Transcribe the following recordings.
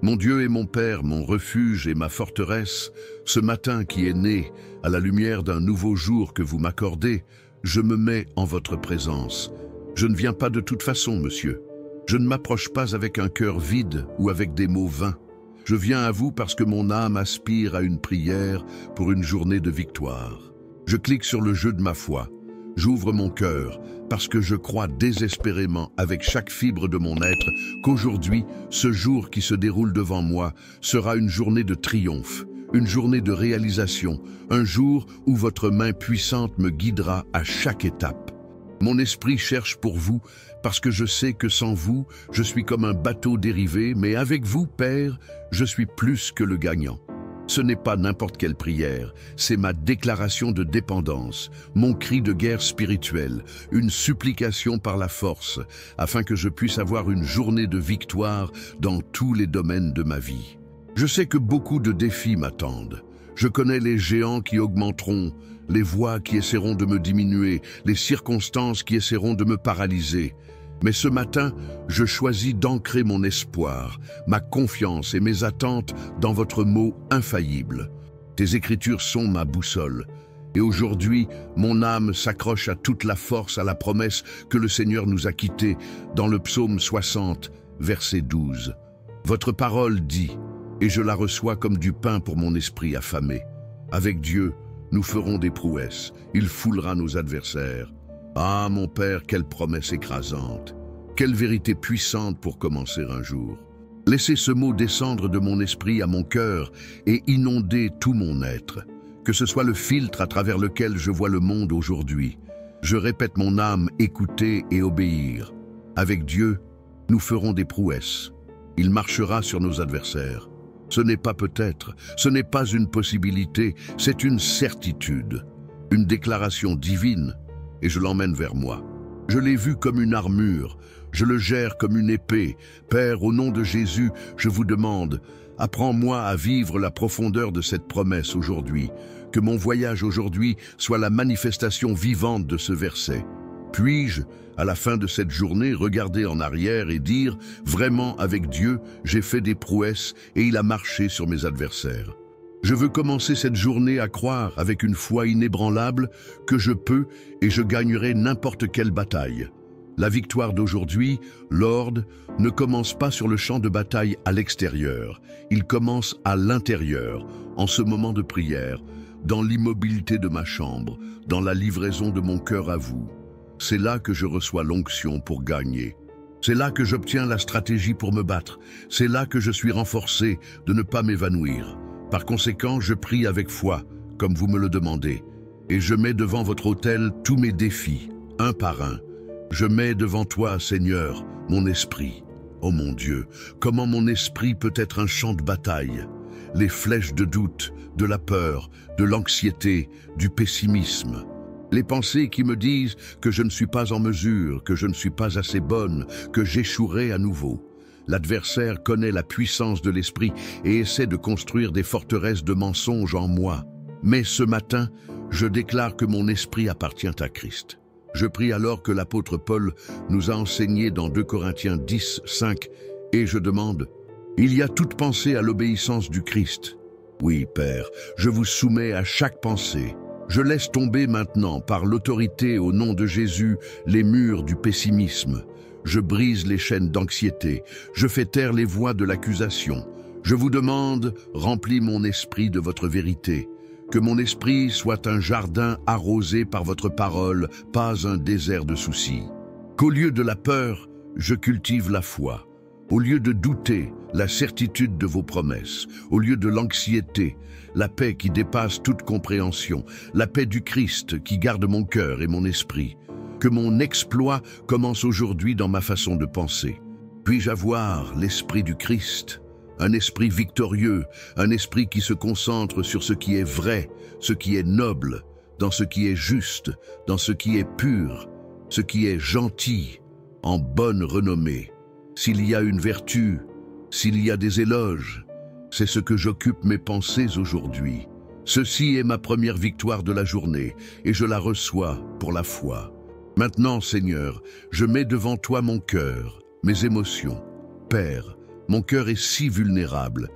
Mon Dieu et mon Père, mon refuge et ma forteresse, ce matin qui est né, à la lumière d'un nouveau jour que vous m'accordez, je me mets en votre présence. Je ne viens pas de toute façon, monsieur. Je ne m'approche pas avec un cœur vide ou avec des mots vains. Je viens à vous parce que mon âme aspire à une prière pour une journée de victoire. Je clique sur le jeu de ma foi. J'ouvre mon cœur parce que je crois désespérément avec chaque fibre de mon être qu'aujourd'hui, ce jour qui se déroule devant moi sera une journée de triomphe, une journée de réalisation, un jour où votre main puissante me guidera à chaque étape. Mon esprit cherche pour vous parce que je sais que sans vous, je suis comme un bateau dérivé, mais avec vous, Père, je suis plus que le gagnant. Ce n'est pas n'importe quelle prière, c'est ma déclaration de dépendance, mon cri de guerre spirituelle, une supplication par la force, afin que je puisse avoir une journée de victoire dans tous les domaines de ma vie. Je sais que beaucoup de défis m'attendent. Je connais les géants qui augmenteront, les voix qui essaieront de me diminuer, les circonstances qui essaieront de me paralyser. Mais ce matin, je choisis d'ancrer mon espoir, ma confiance et mes attentes dans votre mot infaillible. Tes écritures sont ma boussole. Et aujourd'hui, mon âme s'accroche à toute la force à la promesse que le Seigneur nous a quittés dans le psaume 60, verset 12. Votre parole dit, et je la reçois comme du pain pour mon esprit affamé. Avec Dieu, nous ferons des prouesses, il foulera nos adversaires. Ah, mon Père, quelle promesse écrasante! Quelle vérité puissante pour commencer un jour! Laissez ce mot descendre de mon esprit à mon cœur et inonder tout mon être. Que ce soit le filtre à travers lequel je vois le monde aujourd'hui. Je répète mon âme, écouter et obéir. Avec Dieu, nous ferons des prouesses. Il marchera sur nos adversaires. Ce n'est pas peut-être, ce n'est pas une possibilité, c'est une certitude, une déclaration divine. Et je l'emmène vers moi. Je l'ai vu comme une armure, je le gère comme une épée. Père, au nom de Jésus, je vous demande, apprends-moi à vivre la profondeur de cette promesse aujourd'hui, que mon voyage aujourd'hui soit la manifestation vivante de ce verset. Puis-je, à la fin de cette journée, regarder en arrière et dire, vraiment avec Dieu, j'ai fait des prouesses et il a marché sur mes adversaires. Je veux commencer cette journée à croire avec une foi inébranlable que je peux et je gagnerai n'importe quelle bataille. La victoire d'aujourd'hui, Lord, ne commence pas sur le champ de bataille à l'extérieur. Il commence à l'intérieur, en ce moment de prière, dans l'immobilité de ma chambre, dans la livraison de mon cœur à vous. C'est là que je reçois l'onction pour gagner. C'est là que j'obtiens la stratégie pour me battre. C'est là que je suis renforcé de ne pas m'évanouir. Par conséquent, je prie avec foi, comme vous me le demandez, et je mets devant votre autel tous mes défis, un par un. Je mets devant toi, Seigneur, mon esprit. Oh mon Dieu, comment mon esprit peut être un champ de bataille? Les flèches de doute, de la peur, de l'anxiété, du pessimisme. Les pensées qui me disent que je ne suis pas en mesure, que je ne suis pas assez bonne, que j'échouerai à nouveau. L'adversaire connaît la puissance de l'esprit et essaie de construire des forteresses de mensonges en moi. Mais ce matin, je déclare que mon esprit appartient à Christ. Je prie alors que l'apôtre Paul nous a enseigné dans 2 Corinthiens 10, 5, et je demande, « Il y a toute pensée à l'obéissance du Christ. » Oui, Père, je vous soumets à chaque pensée. Je laisse tomber maintenant, par l'autorité au nom de Jésus, les murs du pessimisme. Je brise les chaînes d'anxiété, je fais taire les voix de l'accusation. Je vous demande, remplis mon esprit de votre vérité. Que mon esprit soit un jardin arrosé par votre parole, pas un désert de soucis. Qu'au lieu de la peur, je cultive la foi. Au lieu de douter, la certitude de vos promesses. Au lieu de l'anxiété, la paix qui dépasse toute compréhension. La paix du Christ qui garde mon cœur et mon esprit. Que mon exploit commence aujourd'hui dans ma façon de penser. Puis-je avoir l'esprit du Christ, un esprit victorieux, un esprit qui se concentre sur ce qui est vrai, ce qui est noble, dans ce qui est juste, dans ce qui est pur, ce qui est gentil, en bonne renommée. S'il y a une vertu, s'il y a des éloges, c'est ce que j'occupe mes pensées aujourd'hui. Ceci est ma première victoire de la journée et je la reçois pour la foi. Maintenant, Seigneur, je mets devant toi mon cœur, mes émotions. Père, Mon cœur est si vulnérable.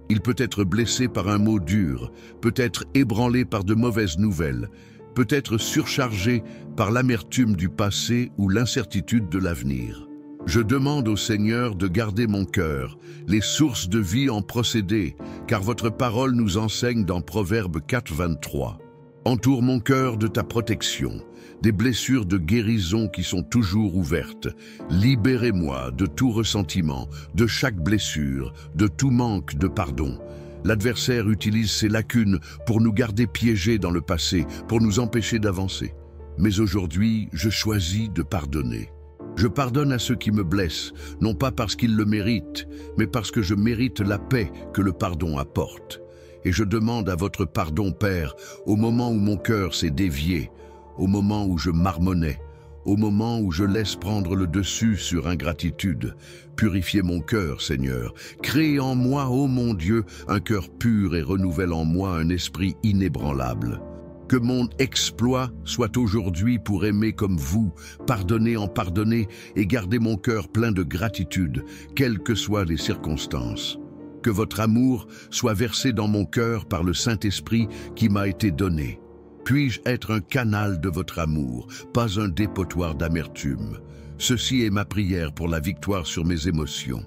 Il peut être blessé par un mot dur, peut être ébranlé par de mauvaises nouvelles, peut être surchargé par l'amertume du passé ou l'incertitude de l'avenir. Je demande au Seigneur de garder mon cœur, les sources de vie en procédé, car votre parole nous enseigne dans Proverbe 4, 23. Entoure mon cœur de ta protection, des blessures de guérison qui sont toujours ouvertes. Libérez-moi de tout ressentiment, de chaque blessure, de tout manque de pardon. L'adversaire utilise ces lacunes pour nous garder piégés dans le passé, pour nous empêcher d'avancer. Mais aujourd'hui, je choisis de pardonner. Je pardonne à ceux qui me blessent, non pas parce qu'ils le méritent, mais parce que je mérite la paix que le pardon apporte. Et je demande à votre pardon, Père, au moment où mon cœur s'est dévié, au moment où je marmonnais, au moment où je laisse prendre le dessus sur ingratitude. Purifiez mon cœur, Seigneur. Créez en moi, ô mon Dieu, un cœur pur et renouvelle en moi un esprit inébranlable. Que mon exploit soit aujourd'hui pour aimer comme vous, pardonner en pardonner et garder mon cœur plein de gratitude, quelles que soient les circonstances. Que votre amour soit versé dans mon cœur par le Saint-Esprit qui m'a été donné. Puis-je être un canal de votre amour, pas un dépotoir d'amertume. Ceci est ma prière pour la victoire sur mes émotions.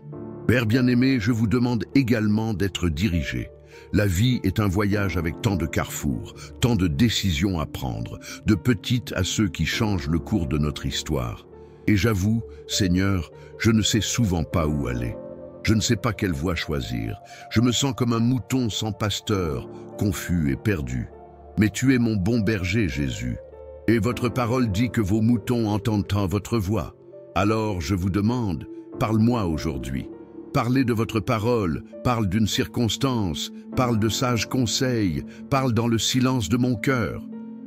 Père bien-aimé, je vous demande également d'être dirigé. La vie est un voyage avec tant de carrefours, tant de décisions à prendre, de petites à ceux qui changent le cours de notre histoire. Et j'avoue, Seigneur, je ne sais souvent pas où aller. Je ne sais pas quelle voie choisir. Je me sens comme un mouton sans pasteur, confus et perdu. Mais tu es mon bon berger, Jésus. Et votre parole dit que vos moutons entendent votre voix. Alors je vous demande, parle-moi aujourd'hui. Parlez de votre parole, parle d'une circonstance, parle de sages conseils, parle dans le silence de mon cœur.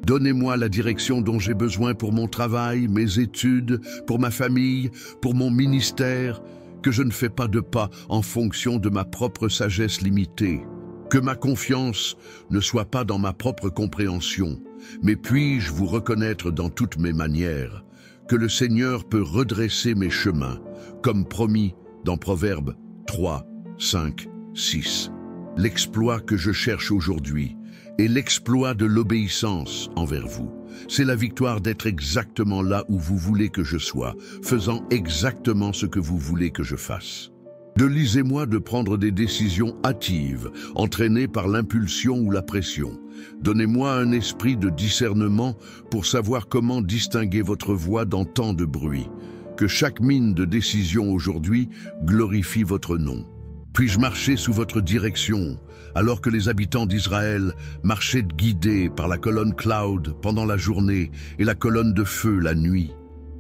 Donnez-moi la direction dont j'ai besoin pour mon travail, mes études, pour ma famille, pour mon ministère, que je ne fais pas de pas en fonction de ma propre sagesse limitée. Que ma confiance ne soit pas dans ma propre compréhension, mais puis-je vous reconnaître dans toutes mes manières, que le Seigneur peut redresser mes chemins, comme promis dans Proverbes 3, 5, 6. L'exploit que je cherche aujourd'hui est l'exploit de l'obéissance envers vous. C'est la victoire d'être exactement là où vous voulez que je sois, faisant exactement ce que vous voulez que je fasse. Délisez-moi de prendre des décisions hâtives, entraînées par l'impulsion ou la pression. Donnez-moi un esprit de discernement pour savoir comment distinguer votre voix dans tant de bruit. Que chaque mine de décision aujourd'hui glorifie votre nom. Puis-je marcher sous votre direction, alors que les habitants d'Israël marchaient guidés par la colonne cloud pendant la journée et la colonne de feu la nuit.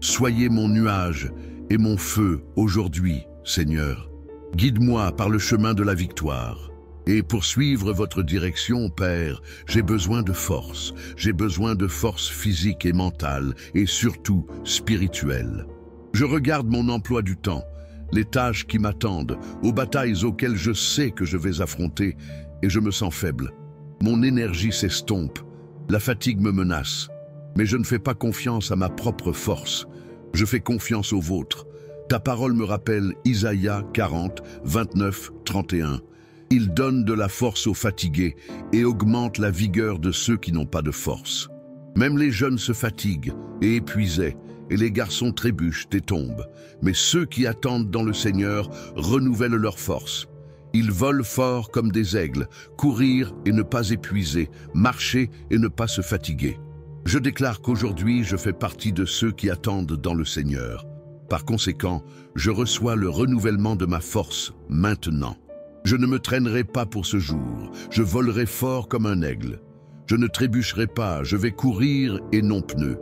Soyez mon nuage et mon feu aujourd'hui, Seigneur. Guide-moi par le chemin de la victoire. Et pour suivre votre direction, Père, j'ai besoin de force. J'ai besoin de force physique et mentale, et surtout spirituelle. Je regarde mon emploi du temps, les tâches qui m'attendent, aux batailles auxquelles je sais que je vais affronter, et je me sens faible. Mon énergie s'estompe, la fatigue me menace. Mais je ne fais pas confiance à ma propre force, je fais confiance au vôtre. Ta parole me rappelle Isaïe 40, 29, 31. Il donne de la force aux fatigués et augmente la vigueur de ceux qui n'ont pas de force. Même les jeunes se fatiguent et épuisés, et les garçons trébuchent et tombent. Mais ceux qui attendent dans le Seigneur renouvellent leur force. Ils volent fort comme des aigles, courir et ne pas épuiser, marcher et ne pas se fatiguer. Je déclare qu'aujourd'hui je fais partie de ceux qui attendent dans le Seigneur. Par conséquent, je reçois le renouvellement de ma force maintenant. Je ne me traînerai pas pour ce jour, je volerai fort comme un aigle. Je ne trébucherai pas, je vais courir et non pneu.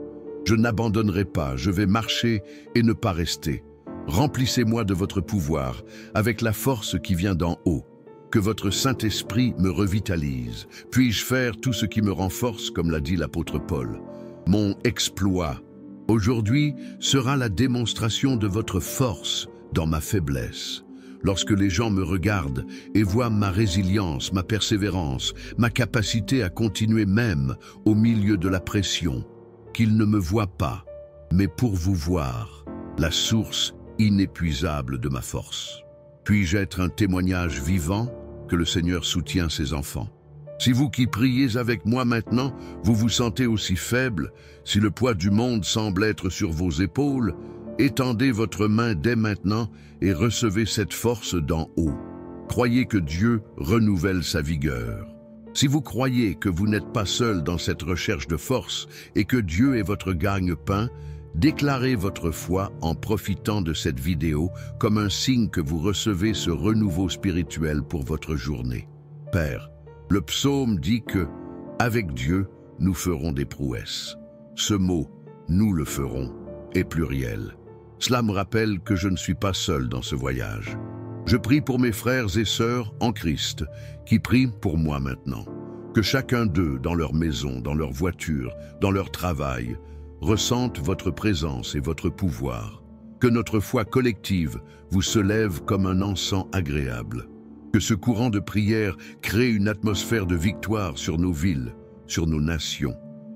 Je n'abandonnerai pas, je vais marcher et ne pas rester. Remplissez-moi de votre pouvoir, avec la force qui vient d'en haut. Que votre Saint-Esprit me revitalise. Puis-je faire tout ce qui me renforce, comme l'a dit l'apôtre Paul. Mon exploit aujourd'hui sera la démonstration de votre force dans ma faiblesse. Lorsque les gens me regardent et voient ma résilience, ma persévérance, ma capacité à continuer même au milieu de la pression, qu'ils ne me voient pas, mais pour vous voir, la source inépuisable de ma force. Puis-je être un témoignage vivant que le Seigneur soutient ses enfants? Si vous qui priez avec moi maintenant, vous vous sentez aussi faible, si le poids du monde semble être sur vos épaules, étendez votre main dès maintenant et recevez cette force d'en haut. Croyez que Dieu renouvelle sa vigueur. Si vous croyez que vous n'êtes pas seul dans cette recherche de force et que Dieu est votre gagne-pain, déclarez votre foi en profitant de cette vidéo comme un signe que vous recevez ce renouveau spirituel pour votre journée. Père, le psaume dit que, avec Dieu, nous ferons des prouesses. Ce mot, nous le ferons, est pluriel. Cela me rappelle que je ne suis pas seul dans ce voyage. Je prie pour mes frères et sœurs en Christ, qui prient pour moi maintenant. Que chacun d'eux, dans leur maison, dans leur voiture, dans leur travail, ressente votre présence et votre pouvoir. Que notre foi collective vous se lève comme un encens agréable. Que ce courant de prière crée une atmosphère de victoire sur nos villes, sur nos nations.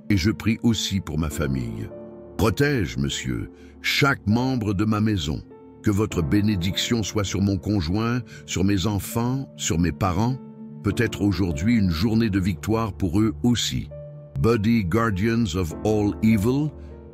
Et je prie aussi pour ma famille. Protège, Monsieur, chaque membre de ma maison. Que votre bénédiction soit sur mon conjoint, sur mes enfants, sur mes parents. Peut-être aujourd'hui une journée de victoire pour eux aussi. Body guardians of all evil,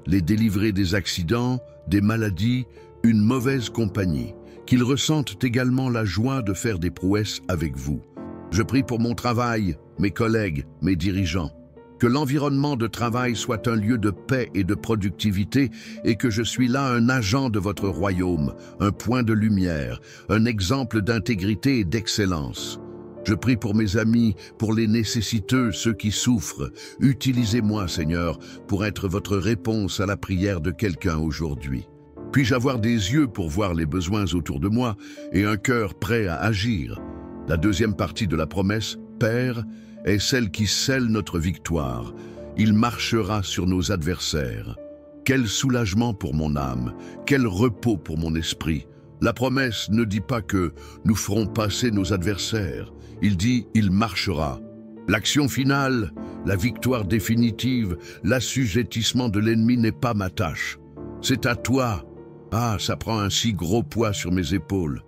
les délivrer des accidents, des maladies, une mauvaise compagnie. Qu'ils ressentent également la joie de faire des prouesses avec vous. Je prie pour mon travail, mes collègues, mes dirigeants. Que l'environnement de travail soit un lieu de paix et de productivité et que je suis là un agent de votre royaume, un point de lumière, un exemple d'intégrité et d'excellence. Je prie pour mes amis, pour les nécessiteux, ceux qui souffrent. Utilisez-moi, Seigneur, pour être votre réponse à la prière de quelqu'un aujourd'hui. Puis-je avoir des yeux pour voir les besoins autour de moi et un cœur prêt à agir? La deuxième partie de la promesse, Père, est celle qui scelle notre victoire. Il marchera sur nos adversaires. Quel soulagement pour mon âme, quel repos pour mon esprit. La promesse ne dit pas que nous ferons passer nos adversaires. Il dit « il marchera ». L'action finale, la victoire définitive, l'assujettissement de l'ennemi n'est pas ma tâche. C'est à toi. Ah, ça prend un si gros poids sur mes épaules.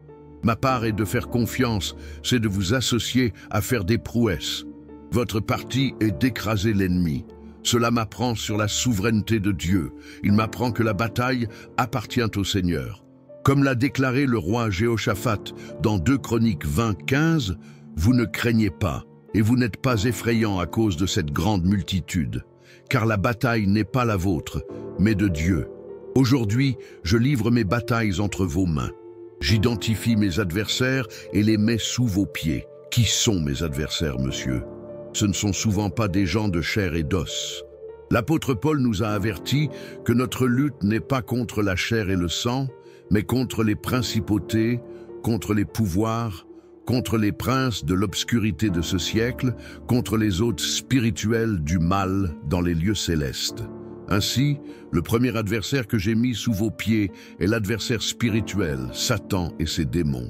Ma part est de faire confiance, c'est de vous associer à faire des prouesses. Votre partie est d'écraser l'ennemi. Cela m'apprend sur la souveraineté de Dieu. Il m'apprend que la bataille appartient au Seigneur. Comme l'a déclaré le roi Jéhoshaphat dans 2 Chroniques 20:15, vous ne craignez pas et vous n'êtes pas effrayants à cause de cette grande multitude, car la bataille n'est pas la vôtre, mais de Dieu. Aujourd'hui, je livre mes batailles entre vos mains. J'identifie mes adversaires et les mets sous vos pieds. Qui sont mes adversaires, monsieur? Ce ne sont souvent pas des gens de chair et d'os. L'apôtre Paul nous a avertis que notre lutte n'est pas contre la chair et le sang, mais contre les principautés, contre les pouvoirs, contre les princes de l'obscurité de ce siècle, contre les hôtes spirituels du mal dans les lieux célestes. Ainsi, le premier adversaire que j'ai mis sous vos pieds est l'adversaire spirituel, Satan et ses démons.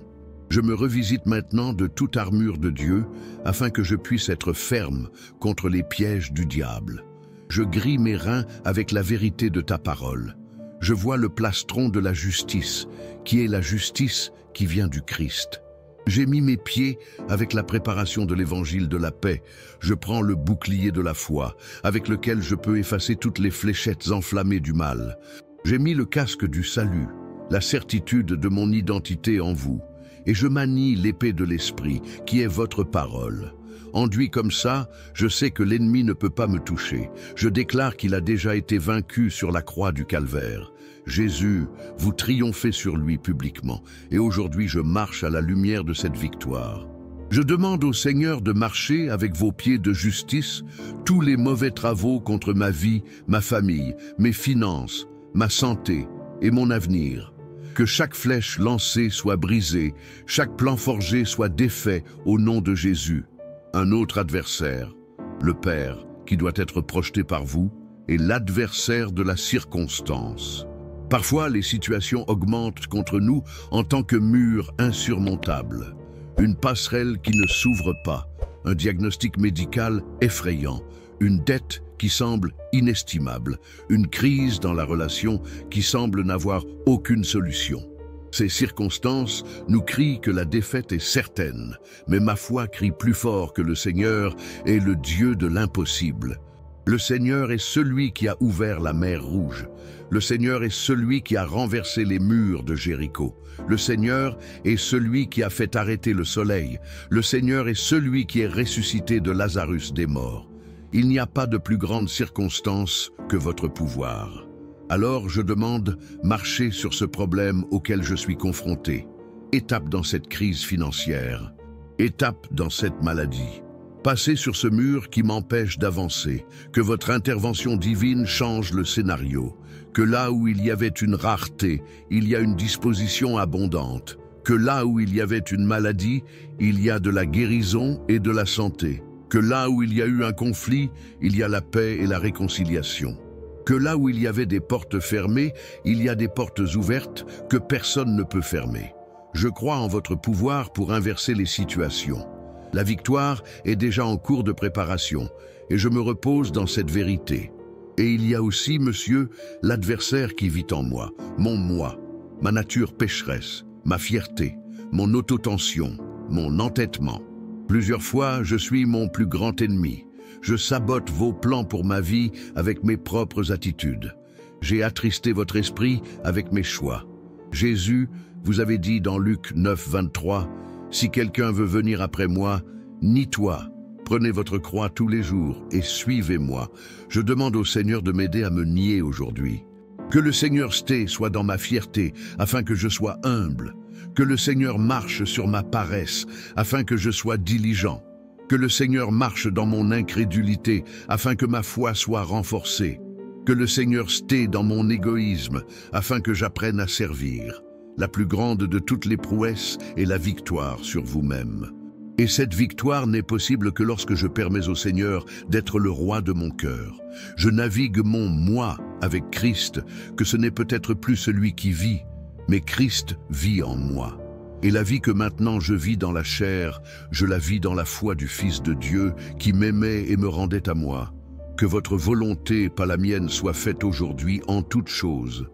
Je me revisite maintenant de toute armure de Dieu, afin que je puisse être ferme contre les pièges du diable. Je grille mes reins avec la vérité de ta parole. Je vois le plastron de la justice, qui est la justice qui vient du Christ. J'ai mis mes pieds avec la préparation de l'évangile de la paix. Je prends le bouclier de la foi, avec lequel je peux effacer toutes les fléchettes enflammées du mal. J'ai mis le casque du salut, la certitude de mon identité en vous. Et je manie l'épée de l'esprit, qui est votre parole. Enduit comme ça, je sais que l'ennemi ne peut pas me toucher. Je déclare qu'il a déjà été vaincu sur la croix du calvaire. Jésus, vous triomphez sur lui publiquement, et aujourd'hui je marche à la lumière de cette victoire. Je demande au Seigneur de marcher avec vos pieds de justice tous les mauvais travaux contre ma vie, ma famille, mes finances, ma santé et mon avenir. Que chaque flèche lancée soit brisée, chaque plan forgé soit défait au nom de Jésus. Un autre adversaire, le Père, qui doit être projeté par vous, est l'adversaire de la circonstance. Parfois, les situations augmentent contre nous en tant que mur insurmontable. Une passerelle qui ne s'ouvre pas, un diagnostic médical effrayant, une dette qui semble inestimable, une crise dans la relation qui semble n'avoir aucune solution. Ces circonstances nous crient que la défaite est certaine, mais ma foi crie plus fort que le Seigneur est le Dieu de l'impossible. Le Seigneur est celui qui a ouvert la mer Rouge. Le Seigneur est celui qui a renversé les murs de Jéricho. Le Seigneur est celui qui a fait arrêter le soleil. Le Seigneur est celui qui est ressuscité de Lazarus des morts. Il n'y a pas de plus grande circonstance que votre pouvoir. Alors je demande, marchez sur ce problème auquel je suis confronté. Étape dans cette crise financière. Étape dans cette maladie. Passez sur ce mur qui m'empêche d'avancer. Que votre intervention divine change le scénario. Que là où il y avait une rareté, il y a une disposition abondante. Que là où il y avait une maladie, il y a de la guérison et de la santé. Que là où il y a eu un conflit, il y a la paix et la réconciliation. Que là où il y avait des portes fermées, il y a des portes ouvertes que personne ne peut fermer. Je crois en votre pouvoir pour inverser les situations. La victoire est déjà en cours de préparation et je me repose dans cette vérité. Et il y a aussi, monsieur, l'adversaire qui vit en moi, mon moi, ma nature pécheresse, ma fierté, mon autotension, mon entêtement. Plusieurs fois, je suis mon plus grand ennemi. Je sabote vos plans pour ma vie avec mes propres attitudes. J'ai attristé votre esprit avec mes choix. Jésus, vous avez dit dans Luc 9, 23, « Si quelqu'un veut venir après moi, nie toi. Prenez votre croix tous les jours et suivez-moi. » Je demande au Seigneur de m'aider à me nier aujourd'hui. Que le Seigneur sté soit dans ma fierté, afin que je sois humble. Que le Seigneur marche sur ma paresse, afin que je sois diligent. Que le Seigneur marche dans mon incrédulité, afin que ma foi soit renforcée. Que le Seigneur sté dans mon égoïsme, afin que j'apprenne à servir. La plus grande de toutes les prouesses est la victoire sur vous-même. Et cette victoire n'est possible que lorsque je permets au Seigneur d'être le roi de mon cœur. Je navigue mon moi avec Christ, que ce n'est peut-être plus celui qui vit, mais Christ vit en moi. Et la vie que maintenant je vis dans la chair, je la vis dans la foi du Fils de Dieu qui m'aimait et me rendait à moi. Que votre volonté, pas la mienne, soit faite aujourd'hui en toutes choses.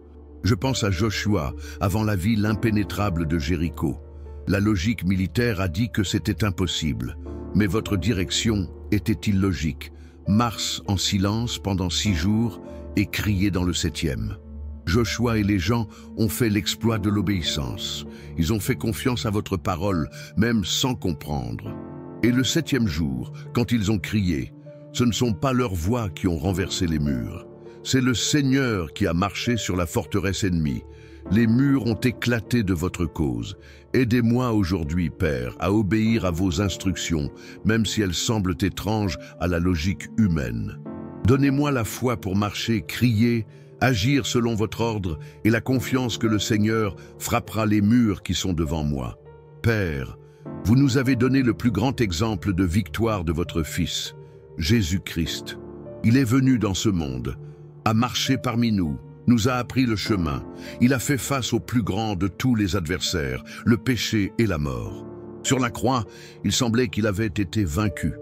Je pense à Joshua, avant la ville impénétrable de Jéricho. La logique militaire a dit que c'était impossible, mais votre direction était illogique. Marche en silence pendant 6 jours et criez dans le 7e. Joshua et les gens ont fait l'exploit de l'obéissance. Ils ont fait confiance à votre parole, même sans comprendre. Et le 7e jour, quand ils ont crié, ce ne sont pas leurs voix qui ont renversé les murs. C'est le Seigneur qui a marché sur la forteresse ennemie. Les murs ont éclaté de votre cause. Aidez-moi aujourd'hui, Père, à obéir à vos instructions, même si elles semblent étranges à la logique humaine. Donnez-moi la foi pour marcher, crier, agir selon votre ordre et la confiance que le Seigneur frappera les murs qui sont devant moi. Père, vous nous avez donné le plus grand exemple de victoire de votre Fils, Jésus-Christ. Il est venu dans ce monde, a marché parmi nous, nous a appris le chemin. Il a fait face au plus grand de tous les adversaires, le péché et la mort. Sur la croix, il semblait qu'il avait été vaincu.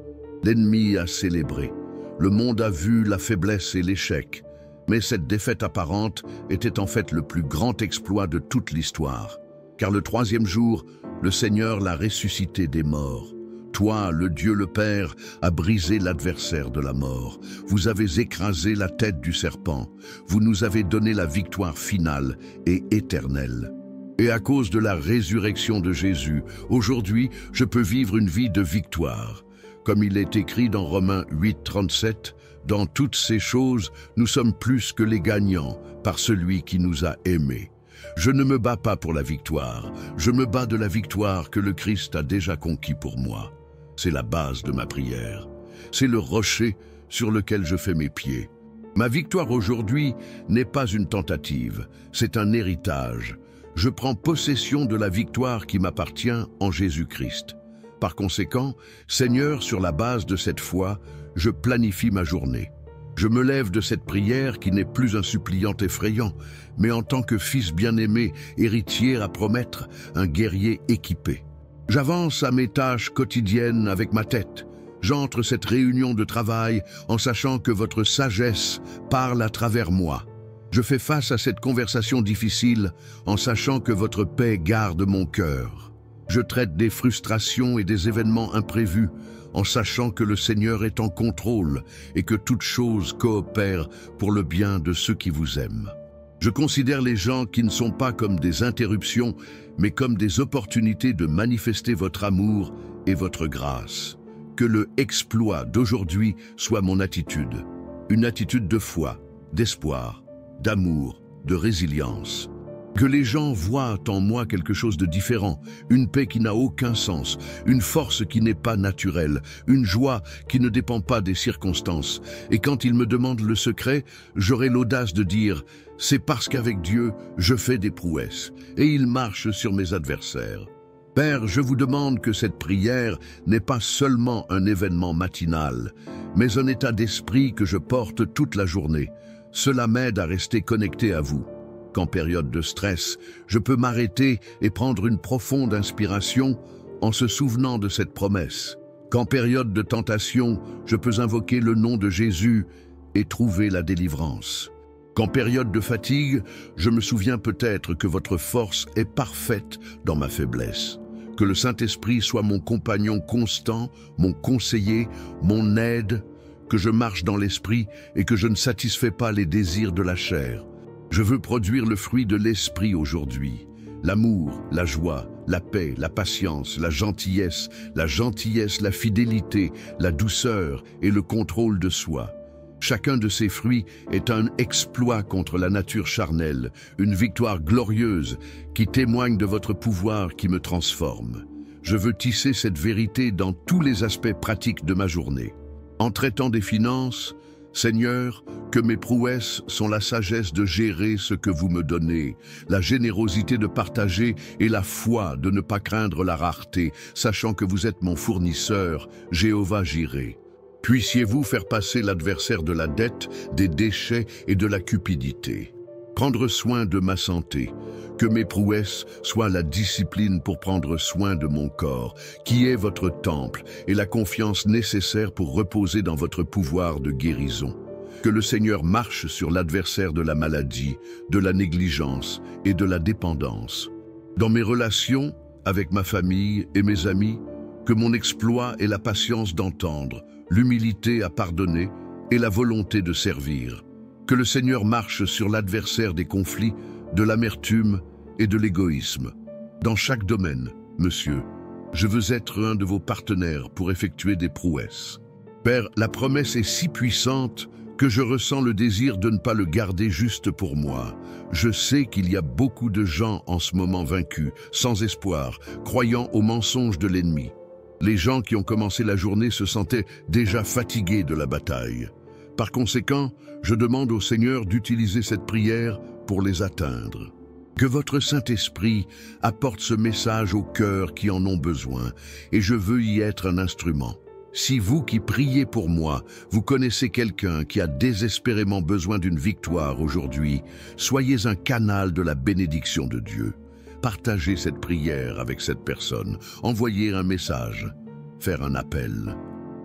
L'ennemi a célébré. Le monde a vu la faiblesse et l'échec. Mais cette défaite apparente était en fait le plus grand exploit de toute l'histoire. Car le 3e jour, le Seigneur l'a ressuscité des morts. Toi, le Dieu le Père, a brisé l'adversaire de la mort. Vous avez écrasé la tête du serpent. Vous nous avez donné la victoire finale et éternelle. Et à cause de la résurrection de Jésus, aujourd'hui, je peux vivre une vie de victoire. Comme il est écrit dans Romains 8, 37, « Dans toutes ces choses, nous sommes plus que les gagnants par celui qui nous a aimés. » Je ne me bats pas pour la victoire, je me bats de la victoire que le Christ a déjà conquis pour moi. C'est la base de ma prière. C'est le rocher sur lequel je fais mes pieds. Ma victoire aujourd'hui n'est pas une tentative, c'est un héritage. Je prends possession de la victoire qui m'appartient en Jésus-Christ. Par conséquent, Seigneur, sur la base de cette foi, je planifie ma journée. Je me lève de cette prière qui n'est plus un suppliant effrayant, mais en tant que fils bien-aimé, héritier à promettre, un guerrier équipé. J'avance à mes tâches quotidiennes avec ma tête. J'entre cette réunion de travail en sachant que votre sagesse parle à travers moi. Je fais face à cette conversation difficile en sachant que votre paix garde mon cœur. Je traite des frustrations et des événements imprévus en sachant que le Seigneur est en contrôle et que toute chose coopère pour le bien de ceux qui vous aiment. Je considère les gens qui ne sont pas comme des interruptions, mais comme des opportunités de manifester votre amour et votre grâce. Que le exploit d'aujourd'hui soit mon attitude, une attitude de foi, d'espoir, d'amour, de résilience. Que les gens voient en moi quelque chose de différent, une paix qui n'a aucun sens, une force qui n'est pas naturelle, une joie qui ne dépend pas des circonstances. Et quand ils me demandent le secret, j'aurai l'audace de dire « C'est parce qu'avec Dieu, je fais des prouesses, et il marche sur mes adversaires ». Père, je vous demande que cette prière n'est pas seulement un événement matinal, mais un état d'esprit que je porte toute la journée. Cela m'aide à rester connecté à vous. Qu'en période de stress, je peux m'arrêter et prendre une profonde inspiration en se souvenant de cette promesse. Qu'en période de tentation, je peux invoquer le nom de Jésus et trouver la délivrance. Qu'en période de fatigue, je me souviens peut-être que votre force est parfaite dans ma faiblesse. Que le Saint-Esprit soit mon compagnon constant, mon conseiller, mon aide, que je marche dans l'esprit et que je ne satisfais pas les désirs de la chair. Je veux produire le fruit de l'esprit aujourd'hui. L'amour, la joie, la paix, la patience, la gentillesse, la fidélité, la douceur et le contrôle de soi. Chacun de ces fruits est un exploit contre la nature charnelle, une victoire glorieuse qui témoigne de votre pouvoir qui me transforme. Je veux tisser cette vérité dans tous les aspects pratiques de ma journée. En traitant des finances, Seigneur, que mes prouesses sont la sagesse de gérer ce que vous me donnez, la générosité de partager et la foi de ne pas craindre la rareté, sachant que vous êtes mon fournisseur, Jéhovah Jireh. Puissiez-vous faire passer l'adversaire de la dette, des déchets et de la cupidité. Prendre soin de ma santé, que mes prouesses soient la discipline pour prendre soin de mon corps, qui est votre temple, et la confiance nécessaire pour reposer dans votre pouvoir de guérison. Que le Seigneur marche sur l'adversaire de la maladie, de la négligence et de la dépendance. Dans mes relations avec ma famille et mes amis, que mon exploit ait la patience d'entendre, l'humilité à pardonner et la volonté de servir. Que le Seigneur marche sur l'adversaire des conflits, de l'amertume et de l'égoïsme. Dans chaque domaine, Monsieur, je veux être un de vos partenaires pour effectuer des prouesses. Père, la promesse est si puissante que je ressens le désir de ne pas le garder juste pour moi. Je sais qu'il y a beaucoup de gens en ce moment vaincus, sans espoir, croyant aux mensonges de l'ennemi. Les gens qui ont commencé la journée se sentaient déjà fatigués de la bataille. Par conséquent, je demande au Seigneur d'utiliser cette prière pour les atteindre. Que votre Saint-Esprit apporte ce message aux cœurs qui en ont besoin, et je veux y être un instrument. Si vous qui priez pour moi, vous connaissez quelqu'un qui a désespérément besoin d'une victoire aujourd'hui, soyez un canal de la bénédiction de Dieu. Partagez cette prière avec cette personne, envoyez un message, faire un appel.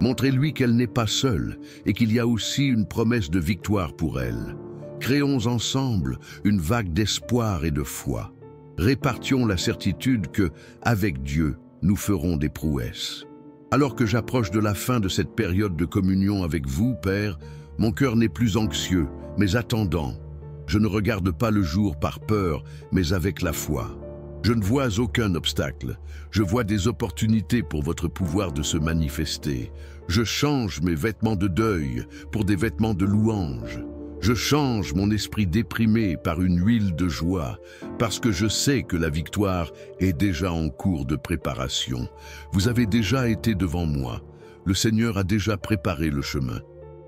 Montrez-lui qu'elle n'est pas seule et qu'il y a aussi une promesse de victoire pour elle. Créons ensemble une vague d'espoir et de foi. Répartions la certitude que, avec Dieu, nous ferons des prouesses. Alors que j'approche de la fin de cette période de communion avec vous, Père, mon cœur n'est plus anxieux, mais attendant. Je ne regarde pas le jour par peur, mais avec la foi. Je ne vois aucun obstacle. Je vois des opportunités pour votre pouvoir de se manifester. Je change mes vêtements de deuil pour des vêtements de louange. Je change mon esprit déprimé par une huile de joie, parce que je sais que la victoire est déjà en cours de préparation. Vous avez déjà été devant moi. Le Seigneur a déjà préparé le chemin.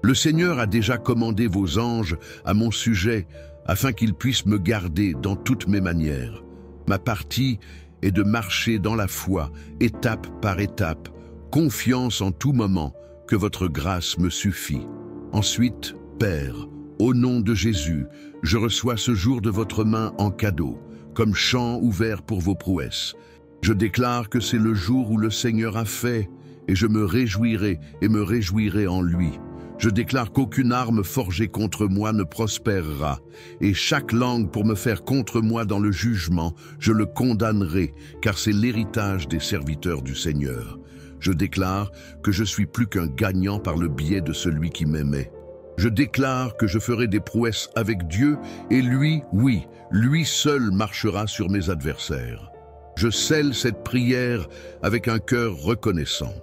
Le Seigneur a déjà commandé vos anges à mon sujet, afin qu'ils puissent me garder dans toutes mes manières. Ma partie est de marcher dans la foi, étape par étape, confiance en tout moment que votre grâce me suffit. Ensuite, Père, au nom de Jésus, je reçois ce jour de votre main en cadeau, comme champ ouvert pour vos prouesses. Je déclare que c'est le jour où le Seigneur a fait, et je me réjouirai en lui. Je déclare qu'aucune arme forgée contre moi ne prospérera, et chaque langue pour me faire contre moi dans le jugement, je le condamnerai, car c'est l'héritage des serviteurs du Seigneur. Je déclare que je suis plus qu'un gagnant par le biais de celui qui m'aimait. Je déclare que je ferai des prouesses avec Dieu, et lui, oui, lui seul marchera sur mes adversaires. Je scelle cette prière avec un cœur reconnaissant.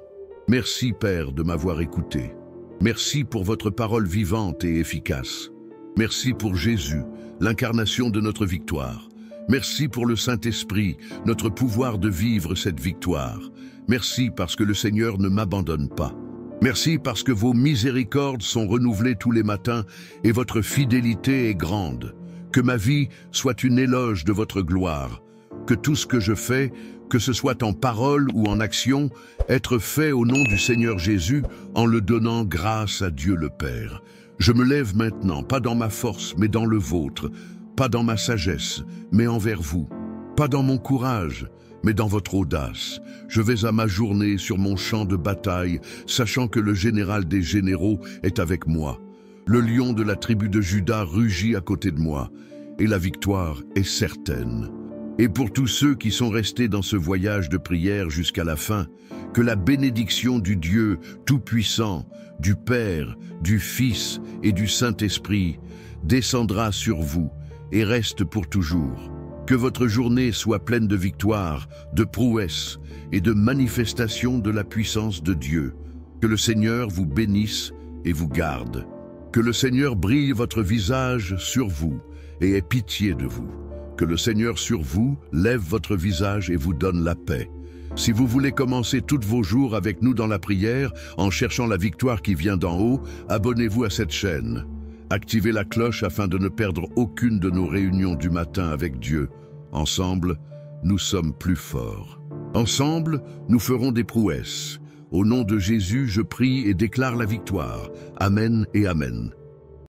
Merci, Père, de m'avoir écouté. Merci pour votre parole vivante et efficace. Merci pour Jésus, l'incarnation de notre victoire. Merci pour le Saint-Esprit, notre pouvoir de vivre cette victoire. Merci parce que le Seigneur ne m'abandonne pas. Merci parce que vos miséricordes sont renouvelées tous les matins et votre fidélité est grande. Que ma vie soit une éloge de votre gloire. Que tout ce que je fais, que ce soit en parole ou en action, être fait au nom du Seigneur Jésus en le donnant grâce à Dieu le Père. Je me lève maintenant, pas dans ma force, mais dans le vôtre, pas dans ma sagesse, mais envers vous, pas dans mon courage, mais dans votre audace. Je vais à ma journée sur mon champ de bataille, sachant que le général des généraux est avec moi. Le lion de la tribu de Juda rugit à côté de moi, et la victoire est certaine. Et pour tous ceux qui sont restés dans ce voyage de prière jusqu'à la fin, que la bénédiction du Dieu Tout-Puissant, du Père, du Fils et du Saint-Esprit descendra sur vous et reste pour toujours. Que votre journée soit pleine de victoires, de prouesses et de manifestations de la puissance de Dieu. Que le Seigneur vous bénisse et vous garde. Que le Seigneur brille votre visage sur vous et ait pitié de vous. Que le Seigneur sur vous lève votre visage et vous donne la paix. Si vous voulez commencer tous vos jours avec nous dans la prière, en cherchant la victoire qui vient d'en haut, abonnez-vous à cette chaîne. Activez la cloche afin de ne perdre aucune de nos réunions du matin avec Dieu. Ensemble, nous sommes plus forts. Ensemble, nous ferons des prouesses. Au nom de Jésus, je prie et déclare la victoire. Amen et Amen.